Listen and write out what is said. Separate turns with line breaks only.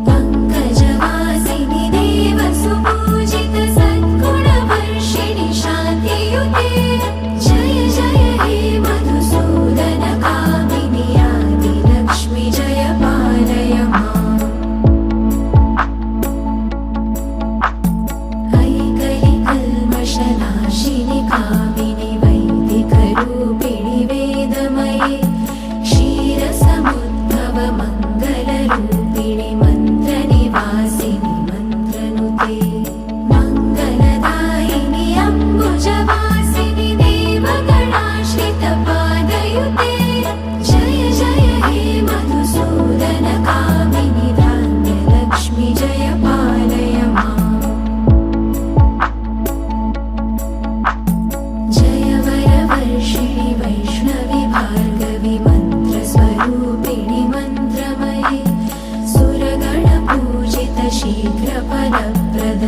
पङ्कजवासिनि देवसुपूजित सद्गुणवर्षिणि शान्तियुते जय जय हे मधुसूदन कामिनि आदिलक्ष्मि जय पालय माम् ऐकलिकल्मषनाशिनि कामिनि वैदिकरूपिणि वेदमये क्षीरसमुद्भव मङ्गलरूपिणि मन्त्रनिवासिनि मन्त्रनुते मङ्गलदायिनि अम्बुजवासिनि देवगणाश्रितपादयुते जय जय हे मधुसूदन कामिनि धान्यलक्ष्मि जय पालय माम् जय वरवर्षिणि वैष्णवि भार्गवि मन्त्रस्वरूपिणि मन्त्रमये सुरगणपूजित शीघ्रफलप्रद